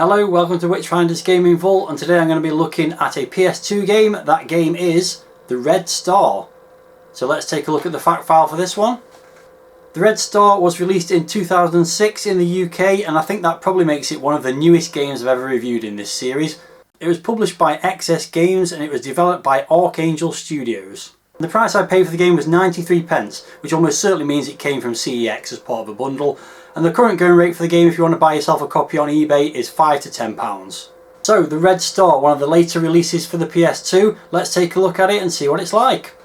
Hello, welcome to Witchfinder's Gaming Vault, and today I'm going to be looking at a PS2 game. That game is The Red Star. So let's take a look at the fact file for this one. The Red Star was released in 2006 in the UK, and I think that probably makes it one of the newest games I've ever reviewed in this series. It was published by XS Games and it was developed by Archangel Studios. The price I paid for the game was 93p, which almost certainly means it came from CEX as part of a bundle. And the current going rate for the game, if you want to buy yourself a copy on eBay, is £5 to £10. So, The Red Star, one of the later releases for the PS2. Let's take a look at it and see what it's like.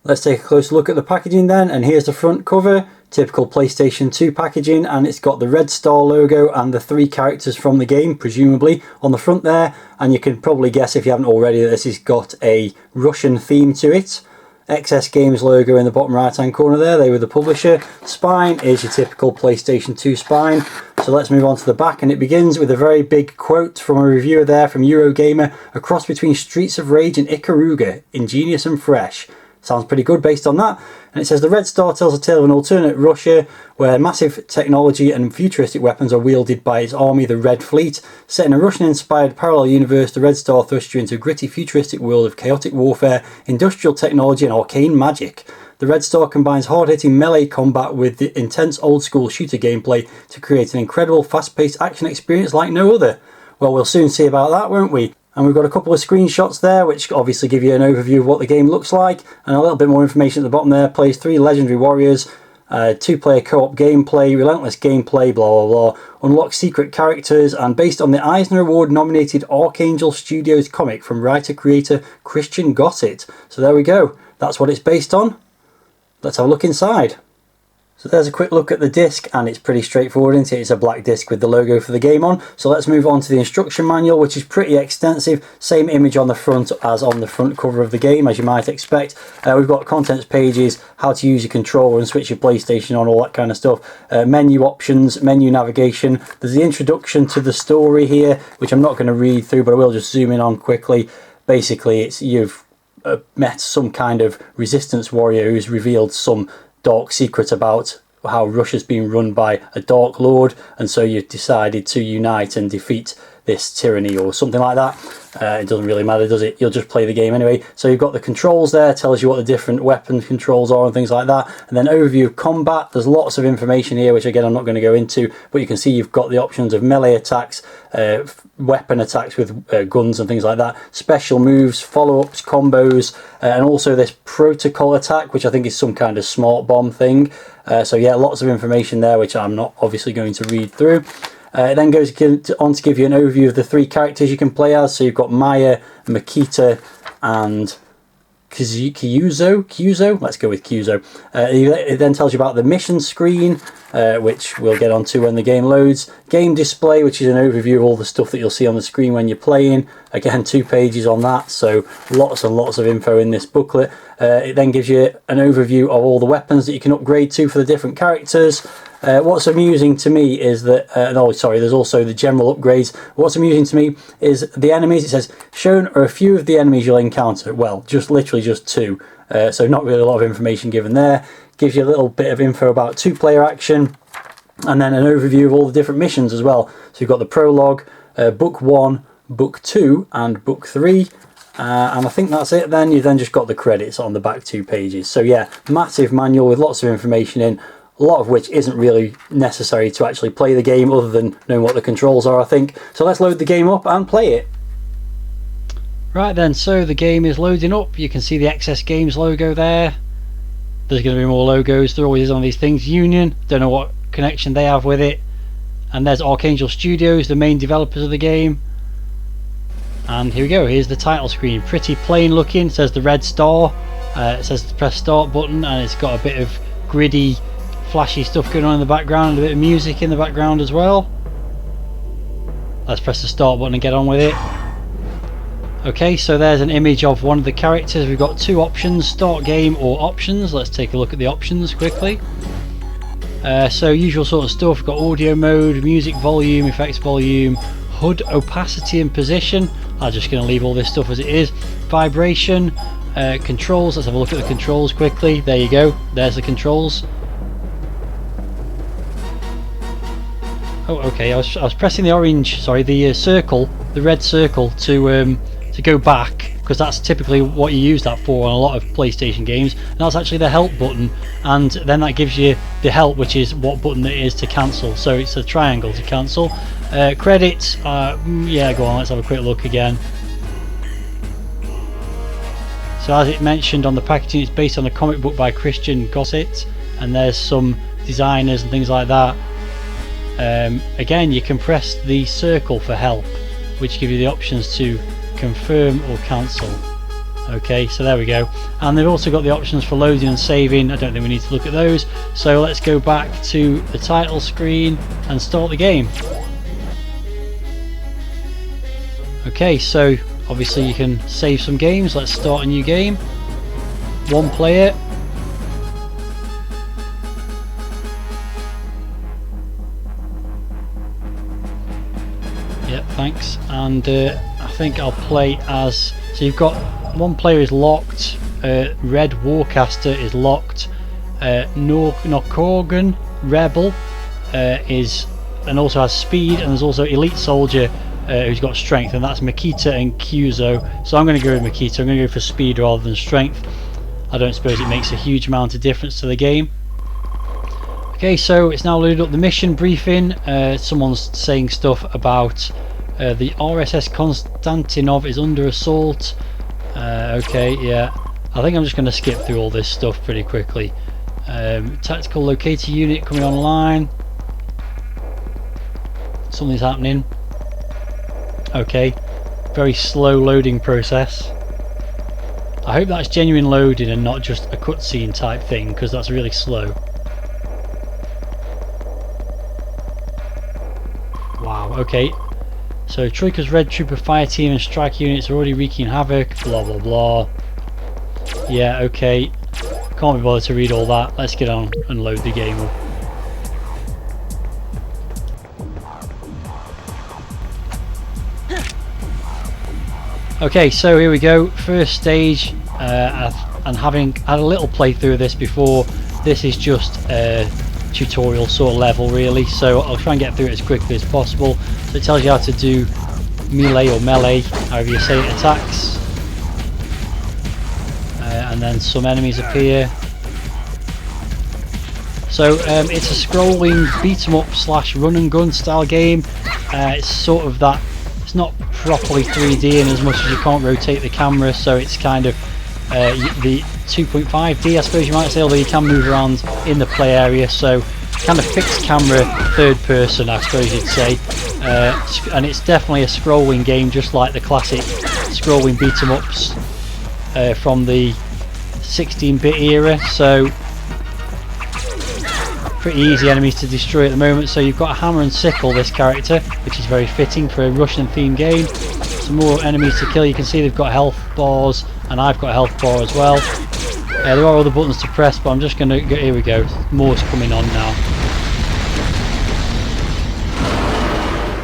Let's take a closer look at the packaging then, and here's the front cover. Typical PlayStation 2 packaging, and it's got the Red Star logo and the 3 characters from the game, presumably, on the front there. And you can probably guess, if you haven't already, that this has got a Russian theme to it. XS Games logo in the bottom right hand corner there, they were the publisher. Spine is your typical PlayStation 2 spine. So let's move on to the back, and it begins with a very big quote from a reviewer there from Eurogamer. A cross between Streets of Rage and Ikaruga, ingenious and fresh. Sounds pretty good based on that. And it says the Red Star tells a tale of an alternate Russia where massive technology and futuristic weapons are wielded by its army, the Red Fleet. Set in a Russian-inspired parallel universe, the Red Star thrusts you into a gritty futuristic world of chaotic warfare, industrial technology and arcane magic. The Red Star combines hard-hitting melee combat with the intense old-school shooter gameplay to create an incredible fast-paced action experience like no other. Well, we'll soon see about that, won't we? And we've got a couple of screenshots there which obviously give you an overview of what the game looks like, and a little bit more information at the bottom there. Plays 3 legendary warriors, 2-player co-op gameplay, relentless gameplay, blah blah blah, unlock secret characters, and based on the Eisner Award nominated Archangel Studios comic from writer-creator Christian Gossett. So there we go, that's what it's based on. Let's have a look inside. So there's a quick look at the disc, and it's pretty straightforward, isn't it? It's a black disc with the logo for the game on. So let's move on to the instruction manual, which is pretty extensive. Same image on the front as on the front cover of the game, as you might expect. We've got contents pages, how to use your controller and switch your PlayStation on, all that kind of stuff. Menu options, menu navigation. There's the introduction to the story here, which I'm not going to read through, but I will just zoom in on quickly. Basically, it's you've met some kind of resistance warrior who's revealed some dark secret about how Russia's being run by a Dark Lord, and so you've decided to unite and defeat this tyranny or something like that. It doesn't really matter, does it? You'll just play the game anyway. So you've got the controls there, tells you what the different weapon controls are and things like that, and then overview of combat. There's lots of information here which again I'm not going to go into, but you can see you've got the options of melee attacks, weapon attacks with guns and things like that, special moves, follow-ups, combos, and also this protocol attack, which I think is some kind of smart bomb thing. So yeah, lots of information there which I'm not obviously going to read through. It then goes on to give you an overview of the 3 characters you can play as. So you've got Maya, Makita and Kyuzo. Let's go with Kyuzo. It then tells you about the mission screen, which we'll get onto when the game loads. Game display, which is an overview of all the stuff that you'll see on the screen when you're playing. Again, 2 pages on that, so lots and lots of info in this booklet. It then gives you an overview of all the weapons that you can upgrade to for the different characters. What's amusing to me is that, there's also the general upgrades. What's amusing to me is the enemies. It says, shown are a few of the enemies you'll encounter. Well, literally just 2. So not really a lot of information given there. Gives you a little bit of info about 2-player action, and then an overview of all the different missions as well. So you've got the prologue, book 1, book 2, and book 3. And I think that's it then. You've then just got the credits on the back 2 pages. So yeah, massive manual with lots of information in, a lot of which isn't really necessary to actually play the game other than knowing what the controls are, I think. So let's load the game up and play it. Right then, so the game is loading up. You can see the XS Games logo there. There's going to be more logos, there always is on these things. Union, don't know what connection they have with it. And there's Archangel Studios, the main developers of the game. And here we go, here's the title screen. Pretty plain looking, it says the Red Star. It says to press start button, and it's got a bit of gritty, flashy stuff going on in the background, and a bit of music in the background as well. Let's press the start button and get on with it. Okay, so there's an image of one of the characters. We've got 2 options, start game or options. Let's take a look at the options quickly. So usual sort of stuff. We've got audio mode, music volume, effects volume, HUD opacity and position. I'm just going to leave all this stuff as it is. Vibration, controls. Let's have a look at the controls quickly. There you go, there's the controls. Oh, okay. I was pressing the orange, sorry, the circle, the red circle to go back, because that's typically what you use that for on a lot of PlayStation games. And that's actually the help button, and then that gives you the help, which is what button it is to cancel. So it's a triangle to cancel. Credits, yeah, go on. Let's have a quick look again. So as it mentioned on the packaging, it's based on a comic book by Christian Gossett, and there's some designers and things like that. Again, you can press the circle for help, which give you the options to confirm or cancel. Okay, so there we go. And they've also got the options for loading and saving. I don't think we need to look at those. So let's go back to the title screen and start the game. Okay, so obviously you can save some games. Let's start a new game. One player. Yep, thanks. And I think I'll play as, so you've got one player is locked, Red Warcaster is locked, Nokorgan Rebel is, and also has speed, and there's also Elite Soldier who's got strength, and that's Makita and Kyuzo. So I'm going to go with Makita. I'm going to go for speed rather than strength. I don't suppose it makes a huge amount of difference to the game. Okay, so it's now loaded up the mission briefing. Someone's saying stuff about the RSS Konstantinov is under assault. Okay, yeah. I think I'm just going to skip through all this stuff pretty quickly. Tactical locator unit coming online. Something's happening. Okay, very slow loading process. I hope that's genuine loading and not just a cutscene type thing, because that's really slow. Wow, okay. So Troika's Red Trooper fire team and strike units are already wreaking havoc, blah blah blah. Yeah, okay. Can't be bothered to read all that. Let's get on and load the game up. Okay, so here we go. First stage, and having had a little playthrough of this before, this is just a tutorial sort of level really, so I'll try and get through it as quickly as possible. So it tells you how to do melee or melee, however you say it, attacks, and then some enemies appear. So it's a scrolling beat 'em up / run and gun style game. It's sort of that, it's not properly 3D in as much as you can't rotate the camera, so it's kind of the 2.5D I suppose you might say, although you can move around in the play area, so kind of fixed camera third person I suppose you'd say, and it's definitely a scrolling game just like the classic scrolling beat 'em ups from the 16-bit era, so pretty easy enemies to destroy at the moment. So you've got a hammer and sickle, this character, which is very fitting for a Russian themed game. Some more enemies to kill. You can see they've got health bars, and I've got a health bar as well. There are other buttons to press, but I'm just going to go, here we go, more's coming on now.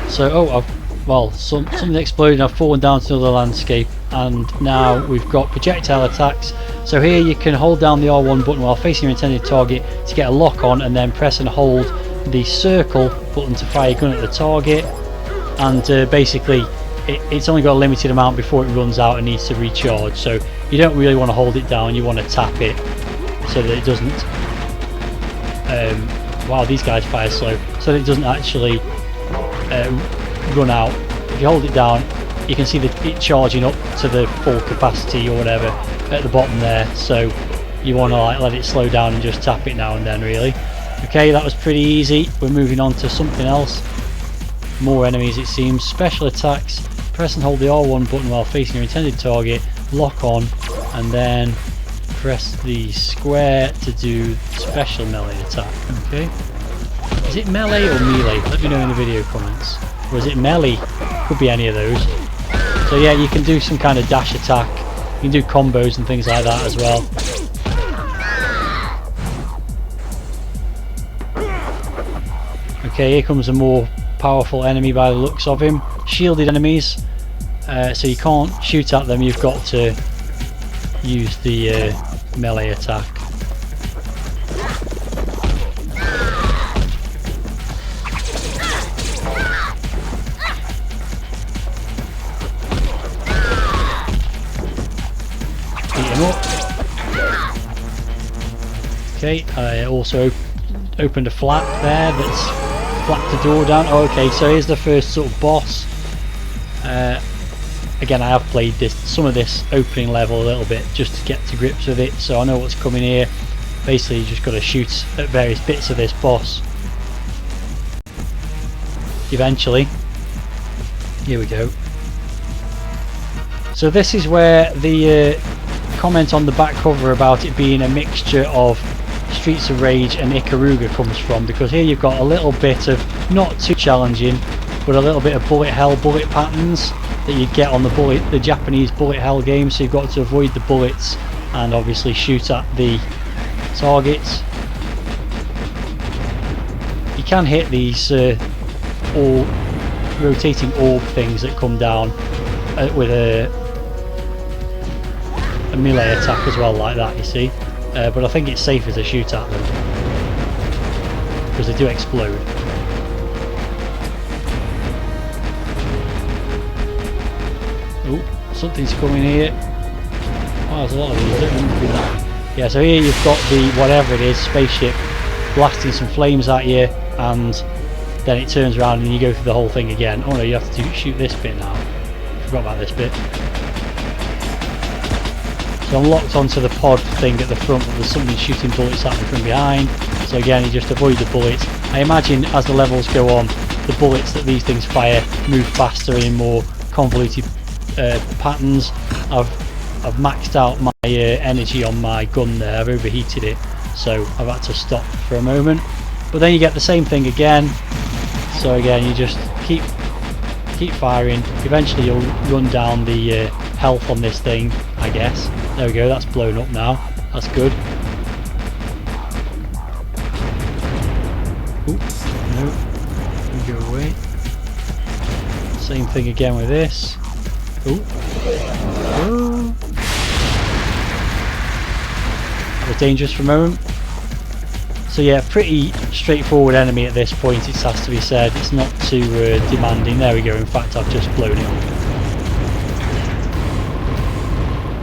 So, well, something exploded, I've fallen down to another landscape, and now we've got projectile attacks. So here you can hold down the R1 button while facing your intended target to get a lock on, and then press and hold the circle button to fire your gun at the target, and basically it's only got a limited amount before it runs out and needs to recharge, so you don't really want to hold it down, you want to tap it so that it doesn't wow, these guys fire slow, so that it doesn't actually run out. If you hold it down, you can see it charging up to the full capacity or whatever at the bottom there, so you want to like let it slow down and just tap it now and then really. Okay, that was pretty easy. We're moving on to something else. More enemies it seems. Special attacks. Press and hold the R1 button while facing your intended target, lock on, and then press the square to do special melee attack. Okay. Is it melee or melee? Let me know in the video comments. Or is it melee? Could be any of those. So yeah, you can do some kind of dash attack. You can do combos and things like that as well. Okay, here comes a more powerful enemy by the looks of him. Shielded enemies, so you can't shoot at them, you've got to use the melee attack. up. Okay, I also opened a flap there that's flapped the door down. Oh, okay, so here's the first sort of boss. Again, I have played some of this opening level a little bit just to get to grips with it, so I know what's coming here. Basically, you just got to shoot at various bits of this boss. Eventually, here we go. So this is where the comment on the back cover about it being a mixture of Streets of Rage and Ikaruga comes from, because here you've got a little bit of, not too challenging, but a little bit of bullet hell bullet patterns that you get on the Japanese bullet hell games. So you've got to avoid the bullets and obviously shoot at the targets. You can hit these all rotating orb things that come down with a melee attack as well, like that, you see. But I think it's safer to shoot at them because they do explode. Oh, something's coming here. Oh, there's a lot of these. I don't remember that. Yeah, so here you've got the whatever it is, spaceship, blasting some flames at you, and then it turns around and you go through the whole thing again. Oh no, you have to shoot this bit now. Forgot about this bit. So I'm locked onto the pod thing at the front, but there's something shooting bullets at me from behind. So again, you just avoid the bullets. I imagine as the levels go on, the bullets that these things fire move faster and in more convoluted patterns. I've maxed out my energy on my gun there. I've overheated it, so I've had to stop for a moment. But then you get the same thing again. So again, you just keep firing. Eventually you'll run down the health on this thing, I guess. There we go, that's blown up now. That's good. Oop, no. Go away. Same thing again with this. Ooh. Oh. That was dangerous for a moment. So yeah, pretty straightforward enemy at this point, it has to be said. It's not too demanding. There we go, in fact I've just blown it up.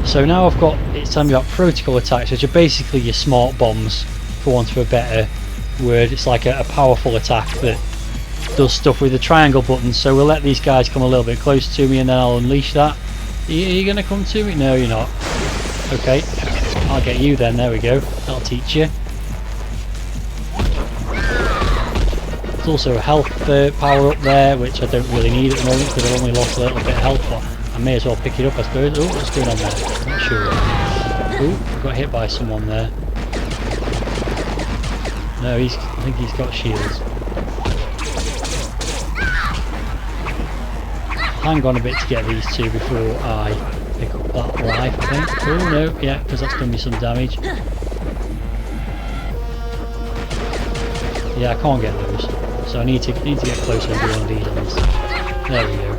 So now I've got, it's telling me about protocol attacks, which are basically your smart bombs, for want of a better word. It's like a powerful attack that does stuff with the triangle button. So we'll let these guys come a little bit closer to me and then I'll unleash that. Are you going to come to me? No, you're not. Okay, I'll get you then, there we go. That'll teach you. There's also a health power up there, which I don't really need at the moment because I've only lost a little bit of health, but I may as well pick it up, I suppose. Oh, what's going on there? I'm not sure. Oh, I got hit by someone there. No, I think he's got shields. Hang on a bit to get these two before I pick up that life, I think. Oh no, yeah, because that's done me some damage. Yeah, I can't get those, so I need to get closer and do one of these ones. There we go.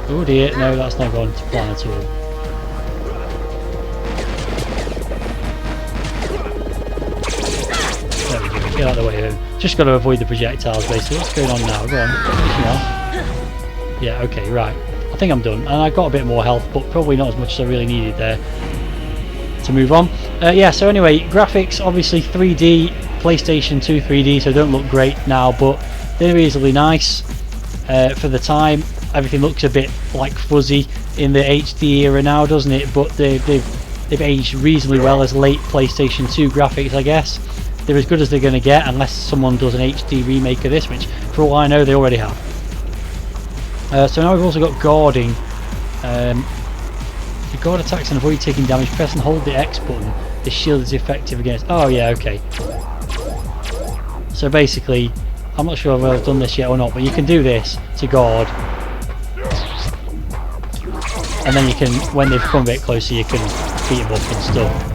Oh dear, no, that's not gone to plan at all. There we go, get out of the way home. Just got to avoid the projectiles basically. What's going on now? Go on, finish off. Yeah, okay, right. I think I'm done. And I got a bit more health, but probably not as much as I really needed there to move on. Yeah, so anyway, graphics, obviously 3D, PlayStation 2 3D, so don't look great now, but they're reasonably nice for the time. Everything looks a bit like fuzzy in the HD era now, doesn't it? But they've aged reasonably well as late PlayStation 2 graphics, I guess. They're as good as they're going to get unless someone does an HD remake of this, which for all I know they already have. So now we've also got guarding. If you guard attacks and avoid taking damage, press and hold the X button. The shield is effective against... Oh yeah, okay. So basically, I'm not sure if I've done this yet or not, but you can do this to guard. And then you can, when they've come a bit closer, you can beat them up and stuff.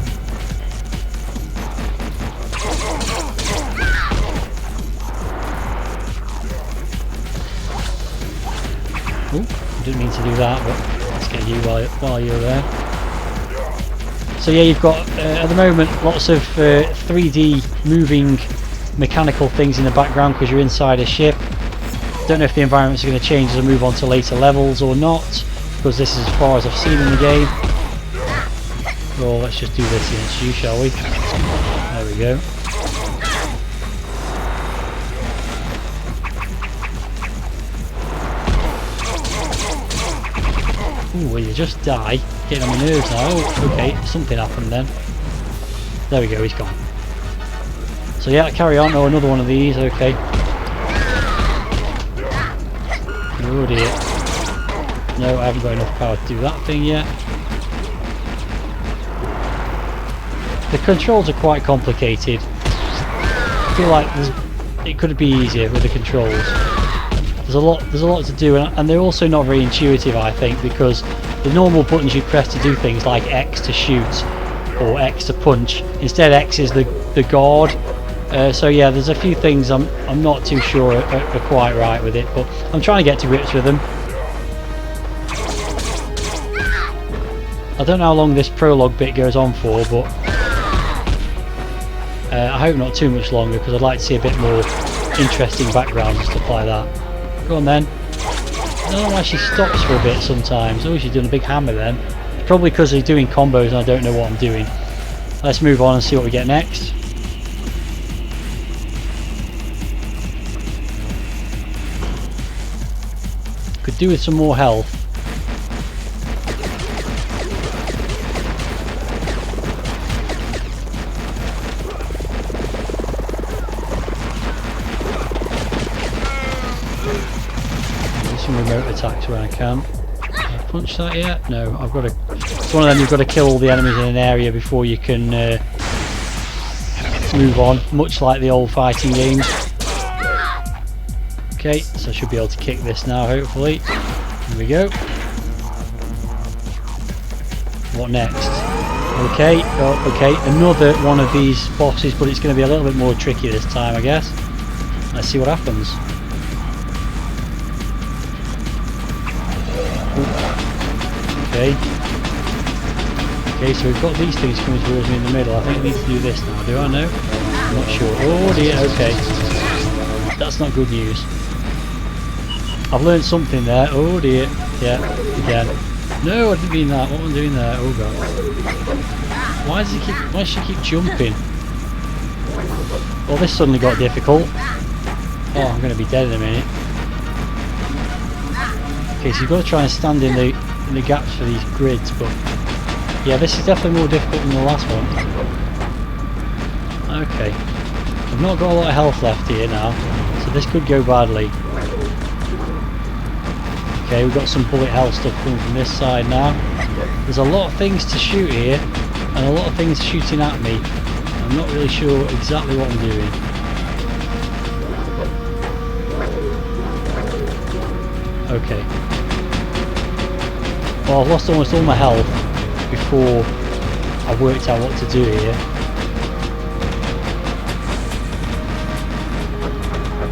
Oh, I didn't mean to do that, but let's get you while you're there. So yeah, you've got at the moment lots of 3D moving mechanical things in the background because you're inside a ship. Don't know if the environments are going to change as I move on to later levels or not. because this is as far as I've seen in the game. Well, let's just do this against you, shall we? There we go. Ooh, will you just die? Getting on my nerves now. Oh, okay, something happened then. There we go, he's gone. So yeah, carry on. Oh, another one of these, okay. Oh dear. No, I haven't got enough power to do that thing yet. The controls are quite complicated. I feel like it could be easier with the controls. There's a lot to do, and they're also not very intuitive, I think, because the normal buttons you press to do things like X to shoot or X to punch, instead X is the guard. So yeah, there's a few things I'm not too sure are quite right with it, but I'm trying to get to grips with them. I don't know how long this prologue bit goes on for, but I hope not too much longer, because I'd like to see a bit more interesting backgrounds and stuff like that. Go on then. I don't know why she stops for a bit sometimes. Oh, she's doing a big hammer then. Probably because he's doing combos and I don't know what I'm doing. Let's move on and see what we get next. Could do with some more health. Remote attacks when I can. Can I punch that yet? No, I've got to. It's one of them you've got to kill all the enemies in an area before you can move on, much like the old fighting games. Okay, so I should be able to kick this now, hopefully. Here we go. What next? Okay, oh, okay, another one of these bosses, but it's going to be a little bit more tricky this time, I guess. Let's see what happens. Okay. Okay, so we've got these things coming towards me in the middle. I think I need to do this now, do I know? I'm not sure. Oh dear, okay. That's not good news. I've learned something there. Oh dear. Yeah, again. No, I didn't mean that. What am I doing there? Oh god. Why does she keep jumping? Well, this suddenly got difficult. Oh, I'm going to be dead in a minute. Okay, so you've got to try and stand in the gaps for these grids, but yeah, this is definitely more difficult than the last one. Okay, I've not got a lot of health left here now, so this could go badly. Okay, we've got some bullet hell stuff coming from this side now. There's a lot of things to shoot here, and a lot of things shooting at me. I'm not really sure exactly what I'm doing. Okay. Well, I've lost almost all my health before I've worked out what to do here.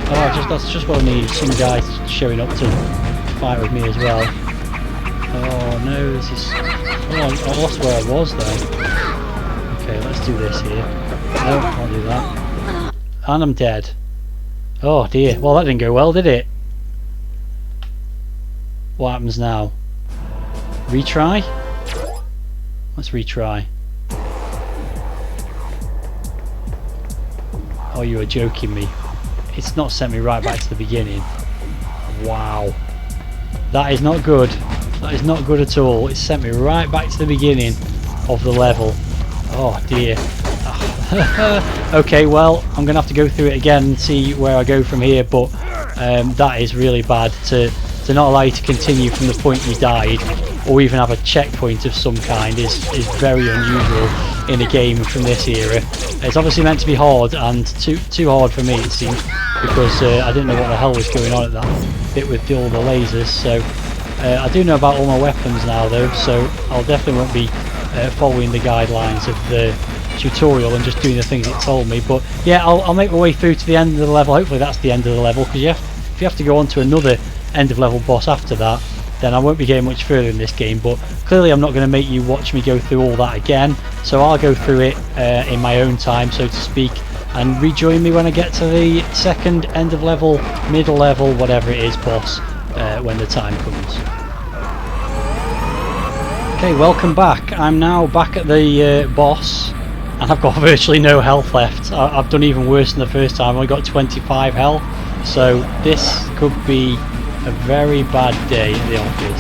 Oh, that's just what I need. Some guy showing up to fight with me as well. Oh no, this is... Oh, I lost where I was then. Okay, let's do this here. No, I'll do that. And I'm dead. Oh dear. Well, that didn't go well, did it? What happens now? Retry? Let's retry. Oh, you are joking me. It's not sent me right back to the beginning. Wow. That is not good. That is not good at all. It sent me right back to the beginning of the level. Oh dear. Okay, well, I'm going to have to go through it again and see where I go from here, but that is really bad to not allow you to continue from the point you died, or even have a checkpoint of some kind is very unusual in a game from this era. It's obviously meant to be hard, and too hard for me it seems, because I didn't know what the hell was going on at that bit with all the lasers. So I do know about all my weapons now though, so I'll definitely won't be following the guidelines of the tutorial and just doing the things it told me. But yeah, I'll make my way through to the end of the level. Hopefully that's the end of the level, because if you have to go on to another end of level boss after that, then I won't be getting much further in this game. But clearly I'm not going to make you watch me go through all that again, so I'll go through it in my own time, so to speak, and rejoin me when I get to the second end of level, middle level, whatever it is, boss, when the time comes. Okay, welcome back. I'm now back at the boss, and I've got virtually no health left. I've done even worse than the first time. I've only got 25 health, so this could be a very bad day at the office.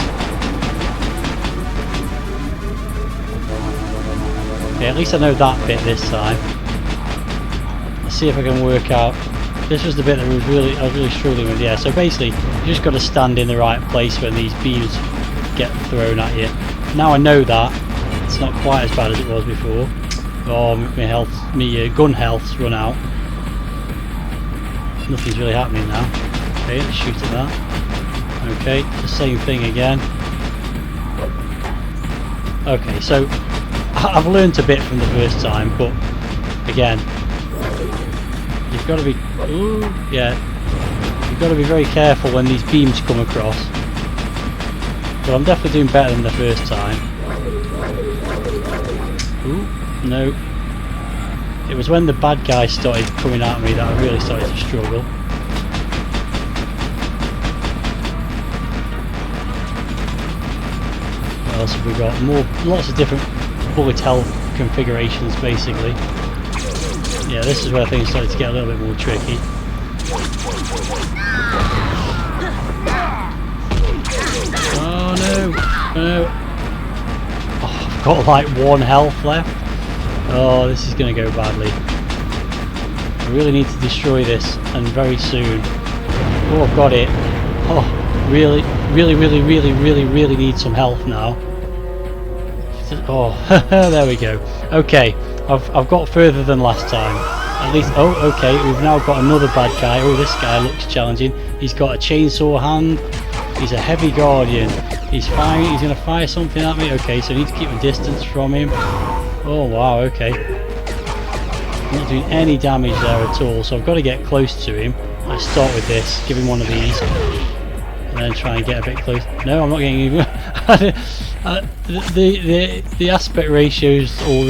Okay, at least I know that bit this time. Let's see if I can work out. This was the bit that I was really struggling with. Yeah, so basically you just got to stand in the right place when these beams get thrown at you. Now I know that it's not quite as bad as it was before. Oh, my gun health's run out. Nothing's really happening now. Okay, let's shoot at that. Okay, the same thing again. Okay, so I've learnt a bit from the first time, but again, you've got to be, ooh, yeah, you've got to be very careful when these beams come across. But I'm definitely doing better than the first time. Ooh, no. It was when the bad guys started coming at me that I really started to struggle. What else have we got? Lots of different bullet hell configurations basically. Yeah, this is where things started to get a little bit more tricky. Oh no, no. Oh, I've got like 1 health left. Oh, this is going to go badly. I really need to destroy this, and very soon. Oh, I've got it. Oh, really need some health now. Oh, there we go. Okay, I've got further than last time. At least, oh, okay, we've now got another bad guy. Oh, this guy looks challenging. He's got a chainsaw hand. He's a heavy guardian. He's firing. He's going to fire something at me. Okay, so I need to keep a distance from him. Oh, wow, okay. I'm not doing any damage there at all, so I've got to get close to him. Let's start with this. Give him one of these. And then try and get a bit close. No, I'm not getting even... the aspect ratios, or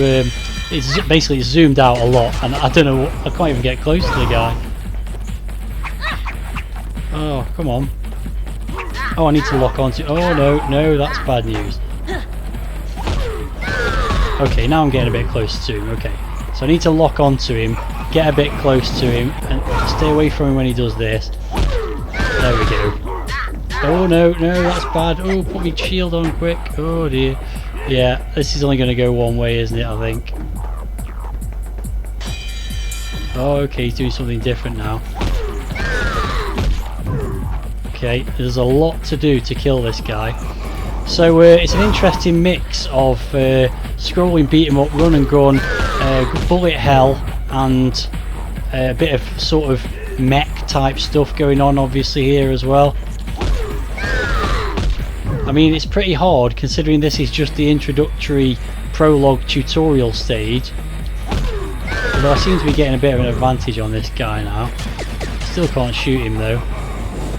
it's basically zoomed out a lot, and I don't know, I can't even get close to the guy. Oh, come on. Oh, I need to lock onto... Oh, no, that's bad news. Okay, now I'm getting a bit close to him. Okay, so I need to lock onto him, get a bit close to him, and stay away from him when he does this. There we go. Oh no, that's bad. Oh, put me shield on quick. Oh dear. Yeah, this is only going to go one way, isn't it, I think. Oh, okay, he's doing something different now. Okay, there's a lot to do to kill this guy. So it's an interesting mix of scrolling, beat 'em up, run and gun, bullet hell, and a bit of sort of mech type stuff going on obviously here as well. I mean, it's pretty hard considering this is just the introductory prologue tutorial stage. Although I seem to be getting a bit of an advantage on this guy now. Still can't shoot him though.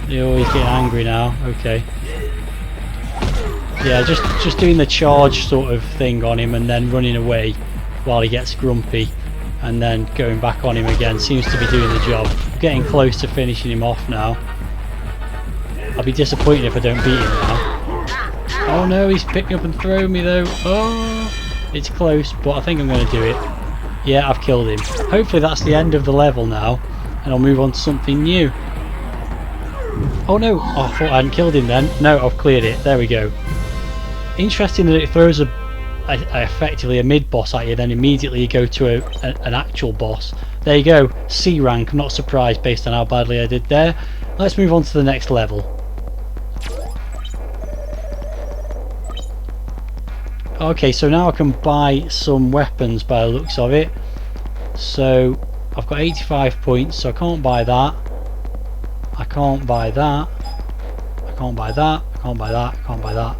He's always getting angry now. Okay. Yeah, just doing the charge sort of thing on him and then running away while he gets grumpy, and then going back on him again seems to be doing the job. I'm getting close to finishing him off now. I'll be disappointed if I don't beat him now. Oh no, he's picked me up and thrown me though. Oh, it's close, but I think I'm going to do it. Yeah, I've killed him. Hopefully that's the end of the level now, and I'll move on to something new. Oh no, oh, I thought I hadn't killed him then. No, I've cleared it. There we go. Interesting that it throws effectively a mid-boss at you, then immediately you go to an actual boss. There you go, C rank. I'm not surprised based on how badly I did there. Let's move on to the next level. Okay, so now I can buy some weapons by the looks of it. So I've got 85 points, so I can't buy that. I can't buy that. I can't buy that. I can't buy that. I can't buy that.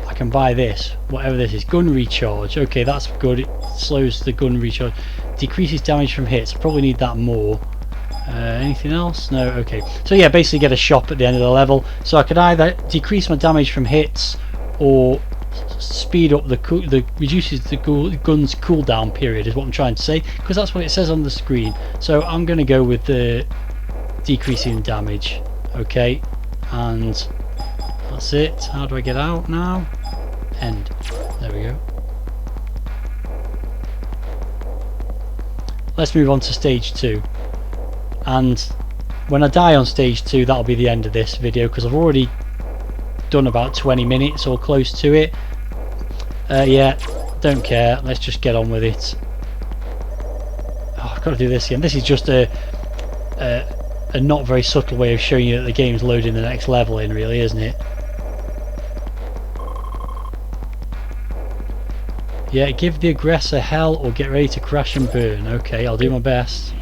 I can buy this, whatever this is. Gun recharge. Okay, that's good. It slows the gun recharge. Decreases damage from hits. I probably need that more. Anything else? No. Okay. So yeah, basically get a shop at the end of the level. So I could either decrease my damage from hits, or speed up reduces the gun's cooldown period, is what I'm trying to say, because that's what it says on the screen. So I'm going to go with the decreasing damage. Okay, and that's it. How do I get out now? End. There we go. Let's move on to stage 2. And when I die on stage 2, that'll be the end of this video, because I've already done about 20 minutes or close to it. Yeah, don't care. Let's just get on with it. Oh, I've got to do this again. This is just a not very subtle way of showing you that the game's loading the next level in, really, isn't it? Yeah, give the aggressor hell or get ready to crash and burn. Okay, I'll do my best.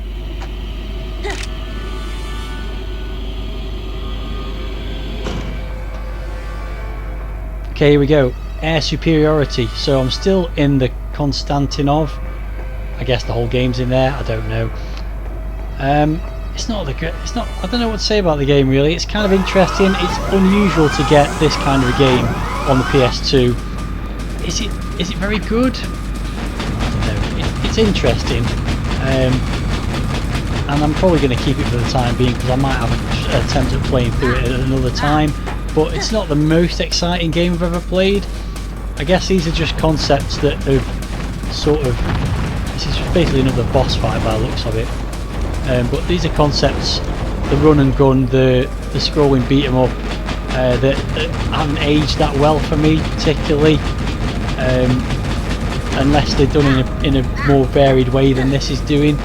Okay, here we go. Air superiority. So I'm still in the Konstantinov. I guess the whole game's in there. I don't know. It's not I don't know what to say about the game, really. It's kind of interesting. It's unusual to get this kind of a game on the PS2. Is it very good? No, it's interesting. And I'm probably going to keep it for the time being, because I might have an attempt at playing through it at another time. But it's not the most exciting game I've ever played. I guess these are just concepts that have sort of... This is basically another boss fight by the looks of it. But these are concepts, the run and gun, the scrolling beat 'em up, that haven't aged that well for me particularly, unless they're done in a more varied way than this is doing.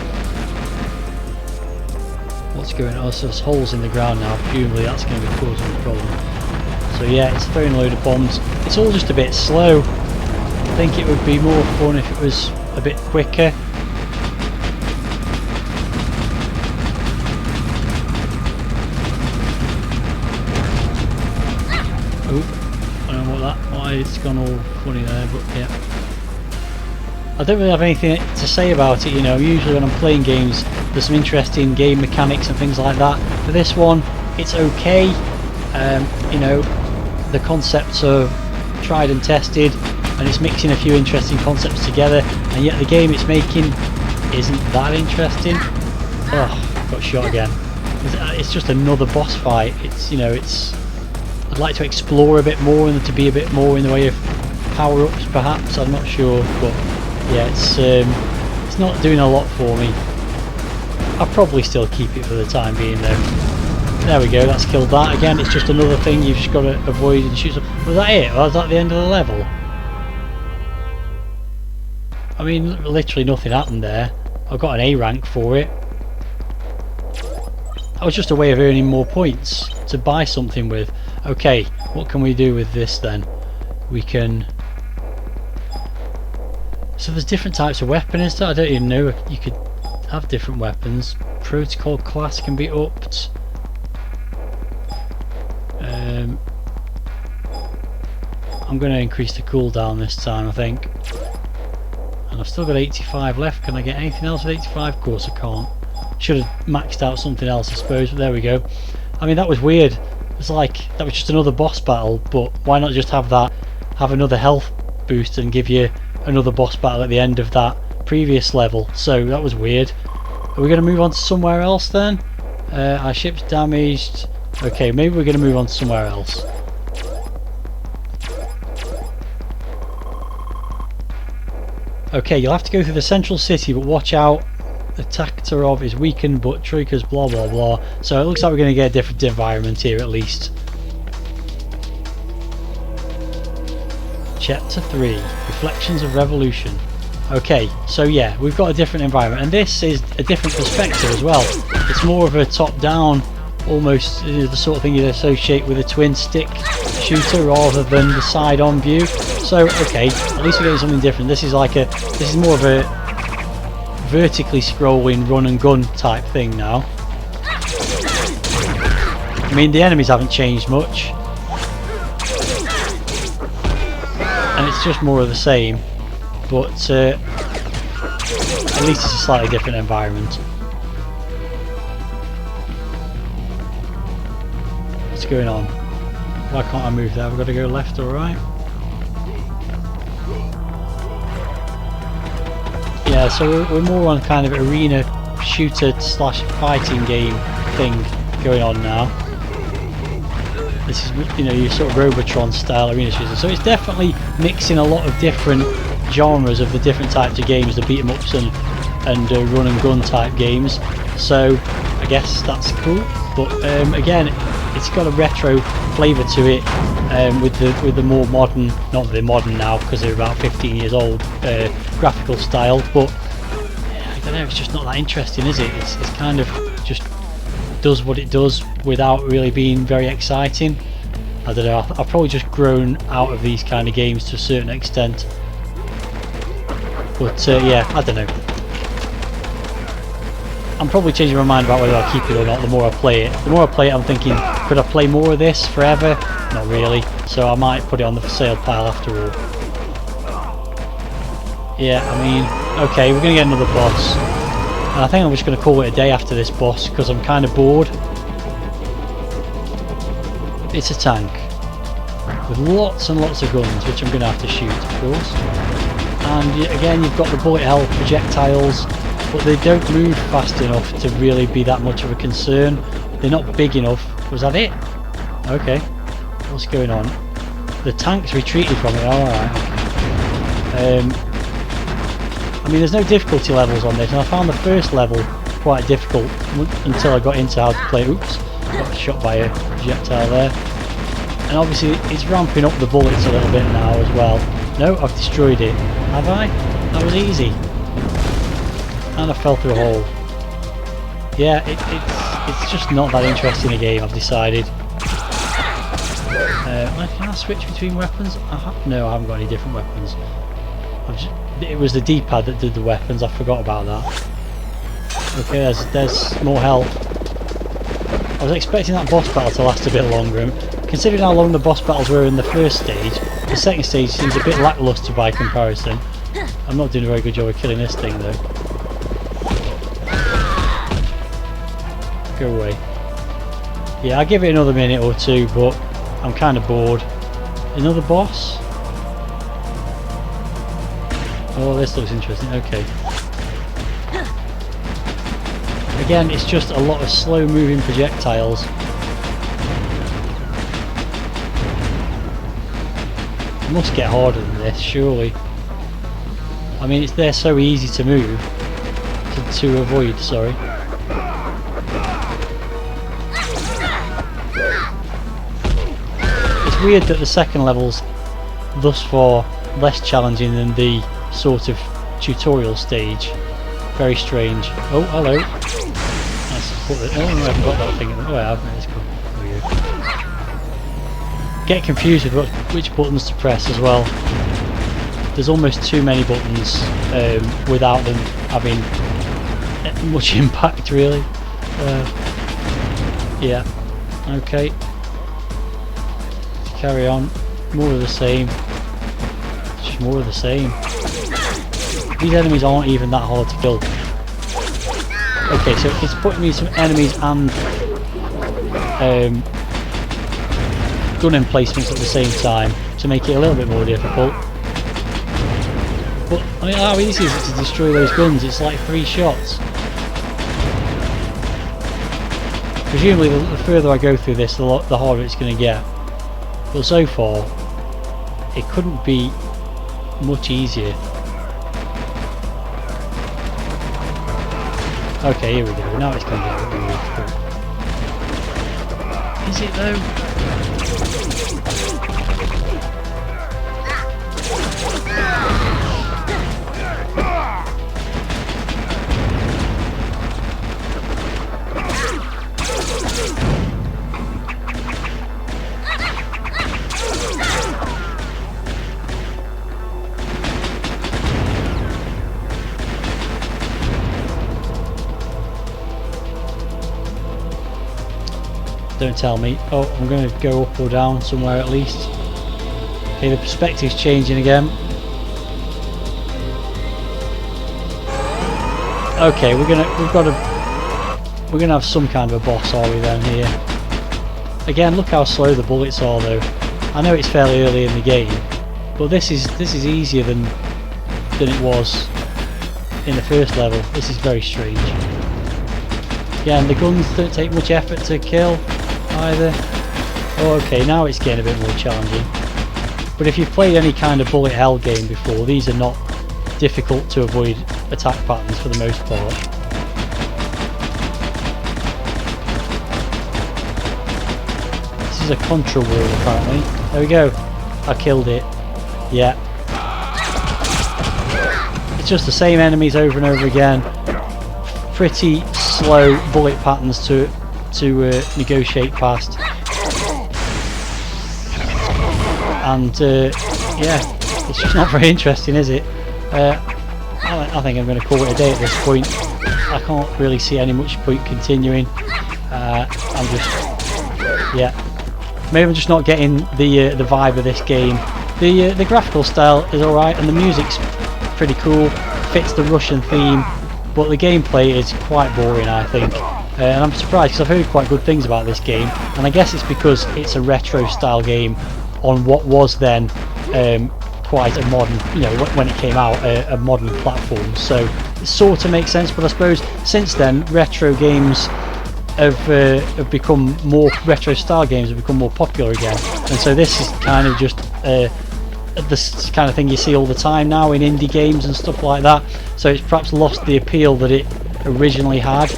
What's going on? So there's holes in the ground now, presumably that's going to be causing a problem. So yeah, it's throwing a load of bombs. It's all just a bit slow. I think it would be more fun if it was a bit quicker. Oh, I don't know why it's gone all funny there, but yeah. I don't really have anything to say about it, you know. Usually when I'm playing games, there's some interesting game mechanics and things like that. For this one, it's okay. You know, the concepts are tried and tested, and it's mixing a few interesting concepts together, and yet the game it's making isn't that interesting. Oh, got shot again. It's just another boss fight. It's, you know, it's... I'd like to explore a bit more and to be a bit more in the way of power-ups, perhaps. I'm not sure, but yeah, it's not doing a lot for me. I'll probably still keep it for the time being, though. There we go, that's killed that. Again, it's just another thing you've just got to avoid and shoot. Was that it? Was that the end of the level? I mean, literally nothing happened there. I've got an A rank for it. That was just a way of earning more points to buy something with. Okay, what can we do with this then? We can... So there's different types of weapon and stuff. I don't even know. You could have different weapons. Protocol class can be upped. I'm going to increase the cooldown this time, I think. And I've still got 85 left. Can I get anything else with 85? Of course I can't. Should have maxed out something else, I suppose, but there we go. I mean, that was weird. It's like, that was just another boss battle, but why not just have that, have another health boost and give you another boss battle at the end of that previous level? So that was weird. Are we going to move on to somewhere else then? Our ship's damaged. Okay, maybe we're going to move on to somewhere else. Okay, you'll have to go through the central city, but watch out. The Taktarov is weakened, but Troika's blah blah blah. So it looks like we're going to get a different environment here at least. Chapter 3, Reflections of Revolution. Okay, so yeah, we've got a different environment, and this is a different perspective as well. It's more of a top-down, almost the sort of thing you'd associate with a twin-stick shooter rather than the side-on view. So okay, at least we're getting something different. This is more of a vertically scrolling run and gun type thing now. I mean, the enemies haven't changed much, and it's just more of the same, but at least it's a slightly different environment. What's going on? Why can't I move there? I've got to go left or right? Yeah, so we're more on kind of arena shooter slash fighting game thing going on now. This is, you know, your sort of Robotron style arena shooter. So it's definitely mixing a lot of different genres of the different types of games, the beat 'em ups and run and gun type games. So I guess that's cool. But again, it's got a retro flavour to it, with the more modern, not that they're modern now because they're about 15 years old, graphical style. But I don't know, it's just not that interesting, is it? It's kind of just does what it does without really being very exciting. I don't know, I've probably just grown out of these kind of games to a certain extent. But yeah, I don't know. I'm probably changing my mind about whether I'll keep it or not the more I play it. The more I play it, I'm thinking, could I play more of this forever? Not really. So I might put it on the for sale pile after all. Yeah, I mean, okay, we're going to get another boss. And I think I'm just going to call it a day after this boss because I'm kind of bored. It's a tank with lots and lots of guns, which I'm going to have to shoot, of course. And again, you've got the bullet hell projectiles, but they don't move fast enough to really be that much of a concern. They're not big enough. Was that it? Okay. What's going on? The tank's retreated from it. Alright. I mean, there's no difficulty levels on this, and I found the first level quite difficult until I got into how to play. Oops. Got shot by a projectile there. And obviously it's ramping up the bullets a little bit now as well. No, I've destroyed it. Have I? That was easy. And I fell through a hole. Yeah, it's just not that interesting a game, I've decided. Can I switch between weapons? No, I haven't got any different weapons. It was the D-pad that did the weapons, I forgot about that. Okay, there's more health. I was expecting that boss battle to last a bit longer, and considering how long the boss battles were in the first stage, the second stage seems a bit lacklustre by comparison. I'm not doing a very good job of killing this thing though. Go away. Yeah, I'll give it another minute or two, but I'm kind of bored. Another boss? Oh, this looks interesting. Okay. Again, it's just a lot of slow moving projectiles. It must get harder than this, surely. I mean, they're so easy to move, to avoid, sorry. It's weird that the second level's thus far less challenging than the sort of tutorial stage. Very strange. Oh, hello. Let's put it. Oh, no, I haven't got that thing. Oh, I have. It's cool. There we go. Get confused with which buttons to press as well. There's almost too many buttons without them having much impact, really. Yeah. Okay. Carry on. More of the same. Just more of the same. These enemies aren't even that hard to kill. Okay, so it's putting me some enemies and gun emplacements at the same time to make it a little bit more difficult. But I mean, how easy is it to destroy those guns? It's like 3 shots. Presumably, the further I go through this, the harder it's going to get. But so far, it couldn't be much easier. Okay, here we go. Now it's coming out. Is it though? Don't tell me. Oh, I'm going to go up or down somewhere at least. Okay, the perspective's changing again. Okay, we're gonna have some kind of a boss, are we then here? Again, look how slow the bullets are though. I know it's fairly early in the game, but this is easier than it was in the first level. This is very strange. Yeah, and the guns don't take much effort to kill either. Oh, okay, now it's getting a bit more challenging. But if you've played any kind of bullet hell game before, these are not difficult to avoid attack patterns for the most part. This is a contra world apparently. There we go. I killed it. Yeah. It's just the same enemies over and over again. Pretty slow bullet patterns to negotiate past. And yeah, it's just not very interesting, is it? I think I'm going to call it a day at this point. I can't really see any much point continuing. I'm just, yeah, maybe I'm just not getting the vibe of this game. The graphical style is alright and the music's pretty cool, fits the Russian theme, but the gameplay is quite boring, I think. And I'm surprised because I've heard quite good things about this game, and I guess it's because it's a retro style game on what was then quite a modern, you know, when it came out, a modern platform. So it sort of makes sense, but I suppose since then retro games have become more, retro style games have become more popular again, and so this is kind of just this kind of thing you see all the time now in indie games and stuff like that. So it's perhaps lost the appeal that it originally had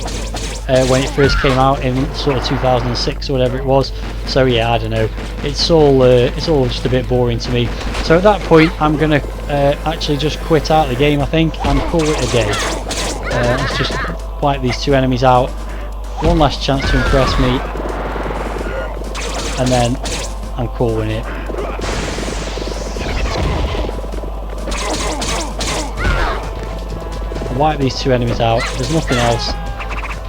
when it first came out in sort of 2006 or whatever it was. So yeah, I don't know, it's all just a bit boring to me. So at that point I'm gonna actually just quit out the game, I think, and call it a day. Let's just wipe these two enemies out, one last chance to impress me, and then I'm calling it. Wipe these two enemies out, there's nothing else.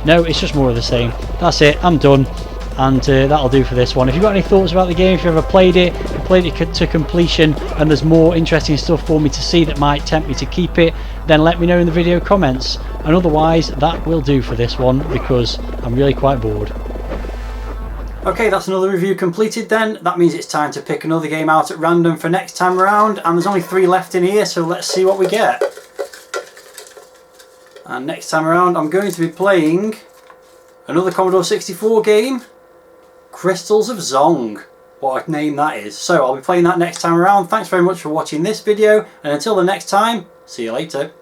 No, it's just more of the same. That's it, I'm done, and that'll do for this one. If you've got any thoughts about the game, if you've ever played it to completion and there's more interesting stuff for me to see that might tempt me to keep it, then let me know in the video comments. And otherwise, that will do for this one because I'm really quite bored. Okay, that's another review completed then. That means it's time to pick another game out at random for next time around, and there's only 3 left in here, so let's see what we get. And next time around I'm going to be playing another Commodore 64 game, Crystals of Zong. What a name that is. So I'll be playing that next time around. Thanks very much for watching this video, and until the next time, see you later.